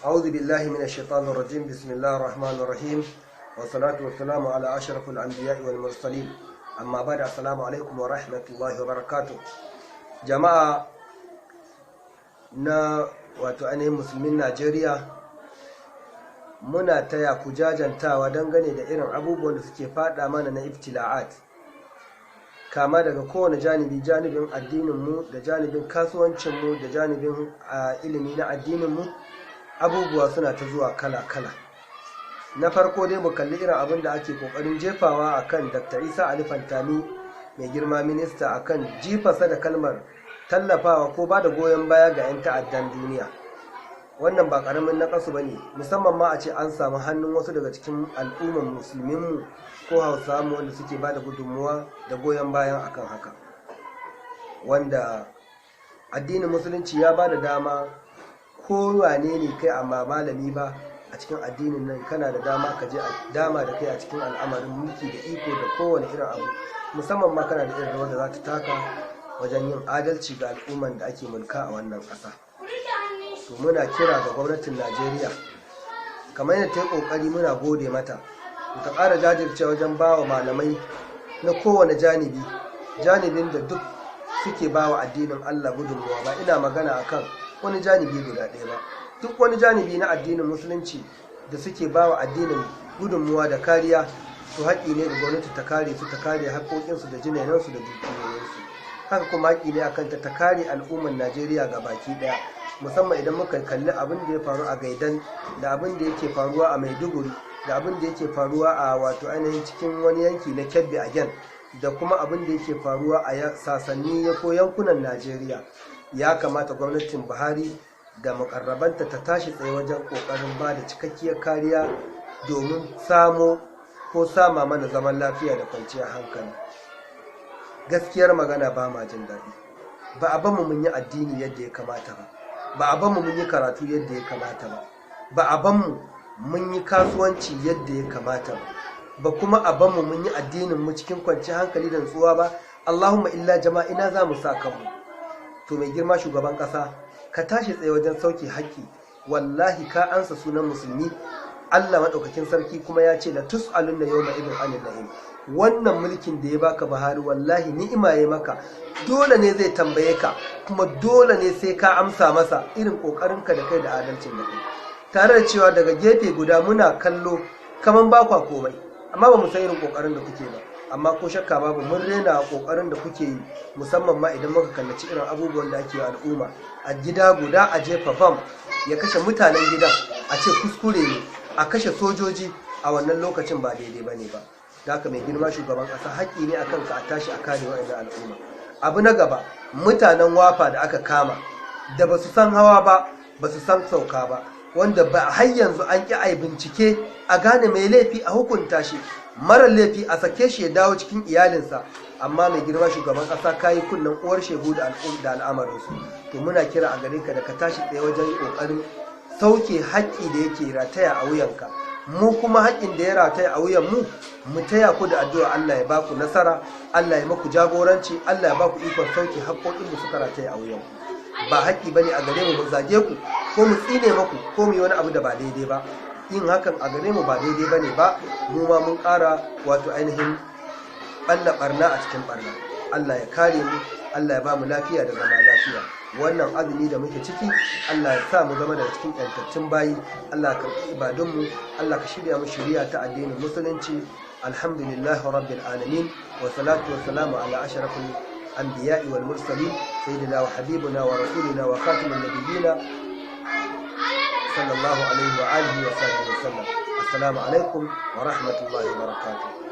أعوذ بالله من الشيطان الرجيم. بسم الله الرحمن الرحيم، والصلاة والسلام على أشرف الأنبياء والمرسلين. أما بعد، السلام عليكم ورحمة الله وبركاته. جماعة na wato ainihin musulmin Najeriya, muna taya ku jajantawa dangane da irin abubuwan da suke fada mana na ibtila'at, kama daga kowane janibin addininmu da janibin kasuwancinmu da janibin ilimi na addininmu. Abubuwa suna ta zuwa kala-kala. Na farko dai mu kalli irin abin da ake kokarin jefawa akan Dr. Isa Ali Fantami, mai girma minista, akan jifasa da kalmar tallafawa ko ba da goyon baya ga 'yan ta'addan duniya. Wannan ba karamin nakasu bane, musamman ma a ce an samu hannun wasu daga cikin al'umman musulminmu ko hausawa wanda suke ba da gudunmuwa da goyon bayan akan haka, wanda addinin musulunci ya ba da dama ko wane ne kai amma malami ba a cikin addinin nan, kana da dama ka je a dama da kai a cikin al'amarin mulki da iko da kowane irin abu, musamman ma kana da irin rawar da za ta taka wajen yin adalci ga al'umman da ake mulka a wannan ƙasa. To muna kira ga gwamnatin Najeriya, kamar yadda ta yi ƙoƙari muna gode mata, ta ƙara jajirce wajen ba wa malamai na kowane janibin da duk suke ba wa addinin Allah gudunmuwa. Ba ina magana akan wani janibi guda ɗaya ba, duk wani janibi na addinin musulunci da suke ba wa addinin gudunmuwa da kariya, to haƙƙi ne da gwamnati ta kare su, ta kare haƙoƙinsu da jinainansu da dukiyoyinsu. Haka kuma haƙƙi ne akan ta kare al'ummar Najeriya ga baki ɗaya, musamman idan muka kalli abin da ya faru a Gaidan, da abin da yake faruwa a Maiduguri, da abin da yake faruwa a wato ainihin cikin wani yanki na Kebbi again, da kuma abin da yake faruwa a sasanni ko yankunan Najeriya. Ya kamata gwamnatin Buhari da mukarrabanta ta tashi tsaye wajen kokarin ba da cikakkiyar kariya domin sama mana zaman lafiya da kwanciyar hankali. Gaskiyar magana, ba ma jin daɗi. Ba a bamu mun yi addini yadda ya kamata ba, ba a bamu mun yi karatu yadda ya kamata ba, ba a bamu mun yi kasuwanci yadda ya kamata ba kuma a bamu mun yi addinin mu cikin kwanciyar hankali da nutsuwa ba. Allahumma illa jama'a, ina za mu sa kanmu? To mai girma shugaban ƙasa, ka tashi tsaye wajen sauke haƙƙi. Wallahi ka ansa sunan musulmi. Allah maɗaukakin sarki kuma ya ce la tus'alunna yawma idin anil na'im. Wannan mulkin da ya baka Buhari, wallahi ni'ima ya maka, dole ne zai tambaye ka, kuma dole ne sai ka amsa masa irin ƙoƙarinka da kai da adalcin da kai. Tare da cewa daga gefe guda muna kallo kaman ba kwa komai, amma ba mu san irin ƙoƙarin da kuke ba. Amma ko shakka babu mun rena kokarin da kuke yi, musamman ma idan muka kallaci irin abubuwan da ake yi al'umma. A gida guda a jefa bam ya kashe mutanen gidan, a ce kuskure ne, a kashe sojoji a wannan lokacin ba daidai bane ba. Da haka mai girma shugaban ƙasa, haƙƙi ne akan ka a tashi a kare wa'annan al'umma. Abu na gaba, mutanen wafa da aka kama da basu san hawa ba, basu san sauka ba, wanda ba har yanzu an ƙi ai bincike a gane mai laifi a hukunta shi, mara laifi a sake shi ya dawo cikin iyalinsa. Amma mai girma shugaban ƙasa, kayi kunnen uwar shegu da al'amarinsu. To muna kira a gare ka da ka tashi tsaye wajen ƙoƙarin sauke haƙƙi da yake rataya a wuyanka. Mu kuma haƙƙin da ya rataya a wuyan mu taya ku da addu'a Allah ya baku nasara, Allah ya maku jagoranci, Allah ya baku ikon sauke haƙƙoƙin da suka rataya a wuyanku. Ba haƙƙi bane a gare mu zage ku ko mu tsine maku ko mu yi wani abu da ba daidai ba. Yin hakan a gare mu ba daidai bane ba. Mu ma mun ƙara wato ainihin ɓalla ɓarna a cikin ɓarna. Allah ya kare mu, Allah ya ba mu lafiya da zama lafiya. Wannan azumi da muke ciki, Allah ya sa mu zama daga cikin ƴantattun bayi. Allah ka karɓi ibadunmu, Allah ka shirya mu shiriya ta addinin musulunci. Alhamdulillahi rabbil alamin, wa salatu wa salamu ala ashrafil anbiya'i wal mursalin, sayyidina wa habibuna wa rasulina wa khatimin nabiyina sallallahu alaihi wa alihi wa sahbihi wa sallam. Assalamu alaikum wa rahmatullahi wa barakatuh.